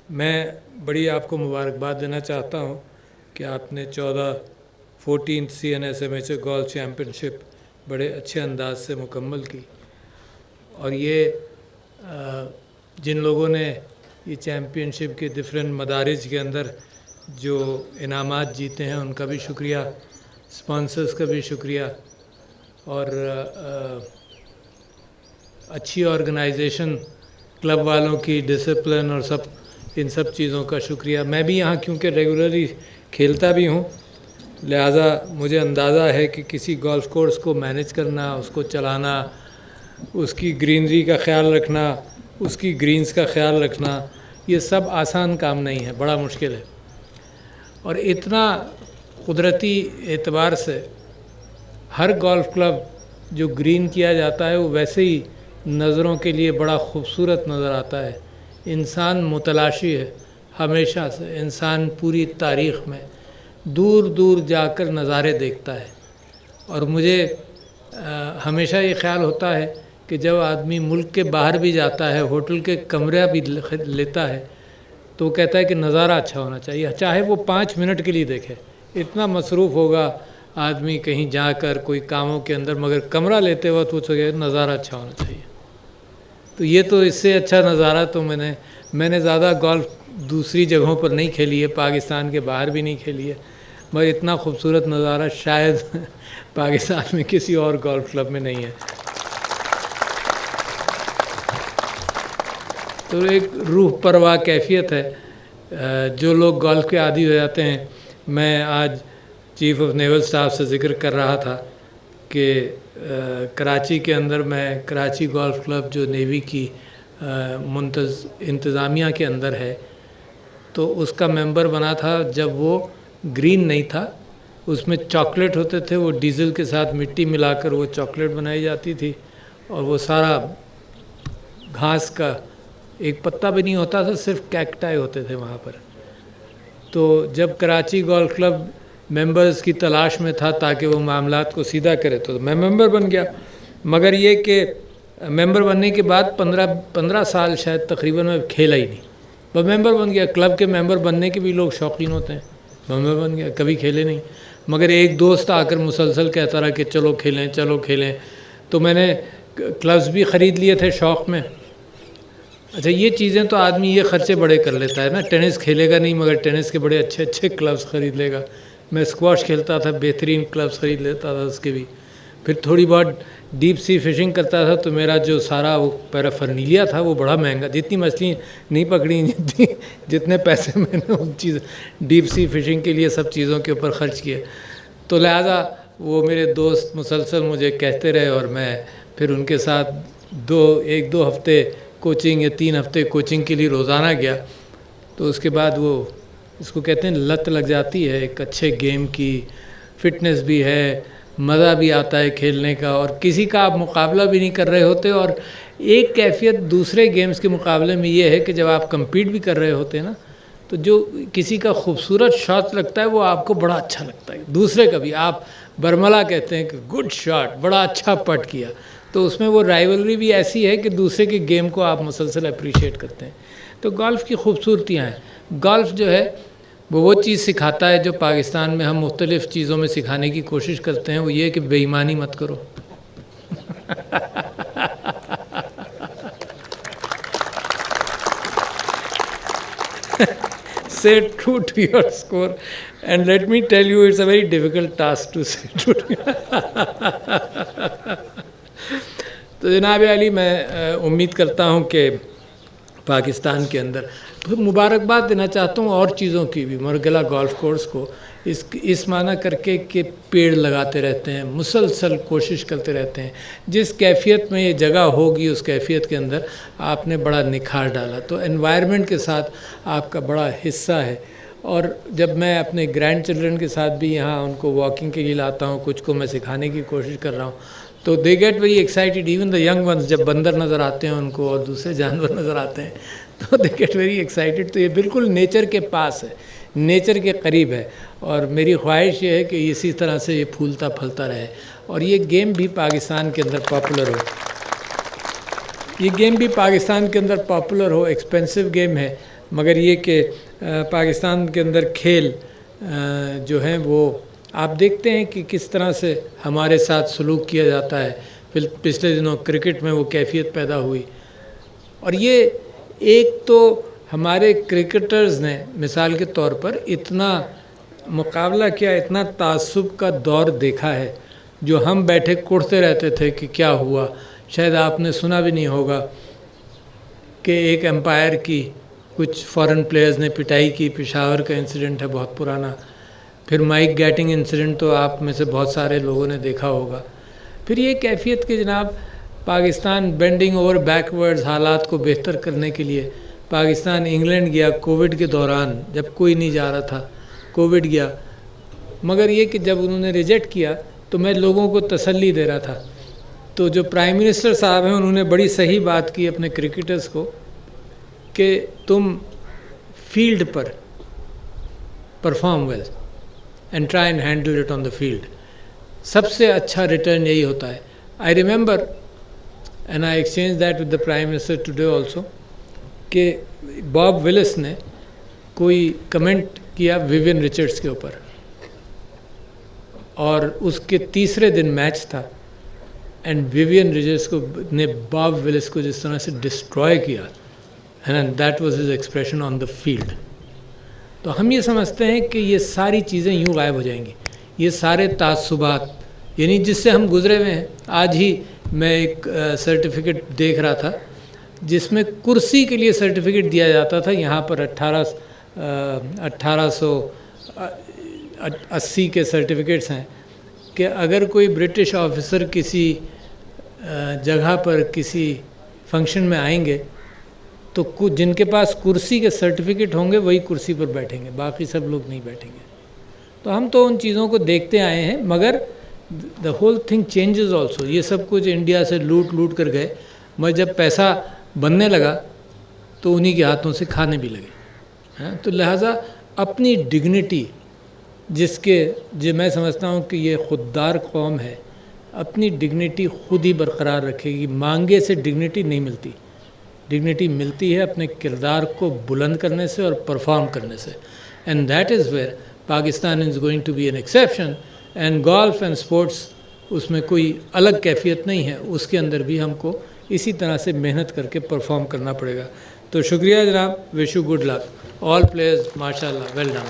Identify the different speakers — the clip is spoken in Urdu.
Speaker 1: میں بڑی آپ کو مبارکباد دینا چاہتا ہوں کہ آپ نے 14 C N S amateur golf championship بڑے اچھے انداز سے مکمل کی، اور یہ جن لوگوں نے یہ چیمپئن شپ کے ڈفرینٹ مدارج کے اندر جو انعامات جیتے ہیں ان کا بھی شکریہ، اسپانسرز کا بھی شکریہ، اور اچھی آرگنائزیشن، کلب والوں کی ڈسپلن اور ان سب چیزوں کا شکریہ۔ میں بھی یہاں کیونکہ ریگولرلی کھیلتا بھی ہوں، لہٰذا مجھے اندازہ ہے کہ کسی گولف کورس کو مینیج کرنا، اس کو چلانا، اس کی گرینری کا خیال رکھنا، اس کی گرینز کا خیال رکھنا، یہ سب آسان کام نہیں ہے، بڑا مشکل ہے۔ اور اتنا قدرتی اعتبار سے ہر گولف کلب جو گرین کیا جاتا ہے وہ ویسے ہی نظروں کے لیے بڑا خوبصورت نظر آتا ہے۔ انسان متلاشی ہے، ہمیشہ سے انسان پوری تاریخ میں دور دور جا کر نظارے دیکھتا ہے، اور مجھے ہمیشہ یہ خیال ہوتا ہے کہ جب آدمی ملک کے باہر بھی جاتا ہے، ہوٹل کے کمرہ بھی لیتا ہے، تو وہ کہتا ہے کہ نظارہ اچھا ہونا چاہیے، چاہے وہ 5 منٹ کے لیے دیکھے۔ اتنا مصروف ہوگا آدمی کہیں جا کر کوئی کاموں کے اندر، مگر کمرہ لیتے وقت وہ کہ نظارہ اچھا ہونا چاہیے۔ تو یہ تو اس سے اچھا نظارہ تو میں نے زیادہ گولف دوسری جگہوں پر نہیں کھیلی ہے، پاکستان کے باہر بھی نہیں کھیلی ہے، مگر اتنا خوبصورت نظارہ شاید پاکستان میں کسی اور گولف کلب میں نہیں ہے۔ تو ایک روح پرواہ کیفیت ہے۔ جو لوگ گولف کے عادی ہو جاتے ہیں، میں آج چیف آف نیول اسٹاف سے ذکر کر رہا تھا کہ کراچی کے اندر میں کراچی گولف کلب جو نیوی کی انتظامیہ کے اندر ہے، تو اس کا ممبر بنا تھا جب وہ گرین نہیں تھا۔ اس میں چاکلیٹ ہوتے تھے، وہ ڈیزل کے ساتھ مٹی ملا کر وہ چاکلیٹ بنائی جاتی تھی، اور وہ سارا گھاس کا ایک پتا بھی نہیں ہوتا تھا، صرف کیکٹائی ہوتے تھے وہاں پر۔ تو جب کراچی گولف کلب ممبرز کی تلاش میں تھا تاکہ وہ معاملات کو سیدھا کرے، تو میں ممبر بن گیا۔ مگر یہ کہ ممبر بننے کے بعد 15 سال شاید تقریباً میں کھیلا ہی نہیں، وہ ممبر بن گیا۔ کلب کے ممبر بننے کے بھی لوگ شوقین ہوتے ہیں، ممبر بن گیا، کبھی کھیلے نہیں۔ مگر ایک دوست آ کر مسلسل کہتا رہا کہ چلو کھیلیں چلو کھیلیں، تو میں نے کلبز بھی خرید لیے تھے شوق میں۔ اچھا، یہ چیزیں تو آدمی یہ خرچے بڑے کر لیتا ہے نا، ٹینس کھیلے گا نہیں مگر ٹینس کے بڑے اچھے اچھے کلبز خرید لے گا۔ میں اسکواش کھیلتا تھا، بہترین کلبز خرید لیتا تھا اس کے بھی۔ پھر تھوڑی بہت ڈیپ سی فشنگ کرتا تھا، تو میرا جو سارا وہ پیرافرنیلیا تھا وہ بڑا مہنگا، جتنی مچھلی نہیں پکڑی جتنے پیسے میں نے ان چیز ڈیپ سی فشنگ کے لیے سب چیزوں کے اوپر خرچ کیے۔ تو لہٰذا وہ میرے دوست مسلسل مجھے کہتے رہے، اور میں پھر ان کے ساتھ 1-2 ہفتے کوچنگ یا 3 ہفتے کوچنگ کے لیے روزانہ گیا۔ تو اس کے بعد وہ اس کو کہتے ہیں لت لگ جاتی ہے ایک اچھے گیم کی، فٹنس بھی ہے، مزہ بھی آتا ہے کھیلنے کا، اور کسی کا آپ مقابلہ بھی نہیں کر رہے ہوتے۔ اور ایک کیفیت دوسرے گیمز کے مقابلے میں یہ ہے کہ جب آپ کمپیٹ بھی کر رہے ہوتے ہیں نا، تو جو کسی کا خوبصورت شاٹ لگتا ہے وہ آپ کو بڑا اچھا لگتا ہے، دوسرے کا بھی۔ آپ برملا کہتے ہیں کہ گڈ شاٹ، بڑا اچھا پٹ کیا، تو اس میں وہ رائیولری بھی ایسی ہے کہ دوسرے کے گیم کو آپ مسلسل اپریشیٹ کرتے ہیں۔ تو گولف کی خوبصورتیاں ہیں۔ گولف جو ہے وہ چیز سکھاتا ہے جو پاکستان میں ہم مختلف چیزوں میں سکھانے کی کوشش کرتے ہیں، وہ یہ کہ بے ایمانی مت کرو۔ Say true to your score, and let me tell you, it's a very difficult task to say true to تو جناب علی، میں امید کرتا ہوں کہ پاکستان کے اندر مبارکباد دینا چاہتا ہوں اور چیزوں کی بھی، مرگلہ گولف کورس کو اس معنی کر کے کہ پیڑ لگاتے رہتے ہیں، مسلسل کوشش کرتے رہتے ہیں۔ جس کیفیت میں یہ جگہ ہوگی اس کیفیت کے اندر آپ نے بڑا نکھار ڈالا، تو انوائرمنٹ کے ساتھ آپ کا بڑا حصہ ہے۔ اور جب میں اپنے گرینڈ چلڈرن کے ساتھ بھی یہاں ان کو واکنگ کے لیے لاتا ہوں، کچھ کو میں سکھانے کی کوشش کر رہا ہوں، تو they get very excited, even the young ones, جب بندر نظر آتے ہیں ان کو اور دوسرے جانور نظر آتے ہیں تو دے گیٹ ویری ایکسائٹیڈ۔ تو یہ بالکل نیچر کے پاس ہے، نیچر کے قریب ہے، اور میری خواہش یہ ہے کہ اسی طرح سے یہ پھولتا پھلتا رہے، اور یہ گیم بھی پاکستان کے اندر پاپولر ہو، یہ گیم بھی پاکستان کے اندر پاپولر ہو۔ ایکسپینسو گیم ہے، مگر یہ کہ پاکستان کے اندر کھیل جو ہیں وہ آپ دیکھتے ہیں کہ کس طرح سے ہمارے ساتھ سلوک کیا جاتا ہے. پچھلے دنوں کرکٹ میں وہ کیفیت پیدا ہوئی. اور یہ ایک تو ہمارے کرکٹرز نے مثال کے طور پر اتنا مقابلہ کیا, اتنا تعصب کا دور دیکھا ہے, جو ہم بیٹھے کوڑتے رہتے تھے کہ کیا ہوا. شاید آپ نے سنا بھی نہیں ہوگا کہ ایک امپائر کی کچھ فارن پلیئرز نے پٹائی کی. پشاور کا انسیڈنٹ ہے بہت پرانا. پھر مائک گیٹنگ انسیڈنٹ تو آپ میں سے بہت سارے لوگوں نے دیکھا ہوگا. پھر یہ کیفیت کہ جناب Pakistan bending over back words حالات کو بہتر کرنے کے لیے پاکستان انگلینڈ گیا کووڈ کے دوران, جب کوئی نہیں جا رہا تھا کووڈ گیا. مگر یہ کہ جب انہوں نے ریجیکٹ کیا تو میں لوگوں کو تسلی دے رہا تھا. تو جو پرائم منسٹر صاحب ہیں انہوں نے بڑی صحیح بات کی اپنے کرکٹرز کو کہ تم فیلڈ پر perform well and try and handle it on the field. سب سے اچھا ریٹرن یہی ہوتا ہے. I remember and I exchange that with the prime minister today also کہ باب ولس نے کوئی کمنٹ کیا ویوین رچرڈس کے اوپر, اور اس کے تیسرے دن میچ تھا اینڈ ویوین رچرڈس کو نے باب ولس کو جس طرح سے ڈسٹروائے کیا, and that was his expression on the field. تو ہم یہ سمجھتے ہیں کہ یہ ساری چیزیں یوں غائب ہو جائیں گی, یہ سارے تعصبات یعنی جس سے ہم گزرے ہوئے ہیں. آج ہی میں ایک سرٹیفکیٹ دیکھ رہا تھا جس میں کرسی کے لیے سرٹیفکیٹ دیا جاتا تھا. یہاں پر 1880 کے سرٹیفکیٹس ہیں کہ اگر کوئی برٹش آفیسر کسی جگہ پر کسی فنکشن میں آئیں گے تو جن کے پاس کرسی کے سرٹیفکیٹ ہوں گے وہی کرسی پر بیٹھیں گے, باقی سب لوگ نہیں بیٹھیں گے. تو ہم تو ان چیزوں کو دیکھتے آئے ہیں, مگر the whole thing changes also. یہ سب کچھ انڈیا سے لوٹ کر گئے, مگر جب پیسہ بننے لگا تو انہی کے ہاتھوں سے کھانے بھی لگے. تو لہٰذا اپنی ڈگنیٹی جو میں سمجھتا ہوں کہ یہ خوددار قوم ہے, اپنی ڈگنیٹی خود ہی برقرار رکھے گی. مانگے سے ڈگنیٹی نہیں ملتی. ڈگنیٹی ملتی ہے اپنے کردار کو بلند کرنے سے اور پرفارم کرنے سے. And that is where Pakistan is going to be an exception. And golf and sports اس میں کوئی الگ کیفیت نہیں ہے, اس کے اندر بھی ہم کو اسی طرح سے محنت کر کے پرفارم کرنا پڑے گا. تو شکریہ جناب, wish you good luck all players, ماشاء اللہ, ویل ڈن.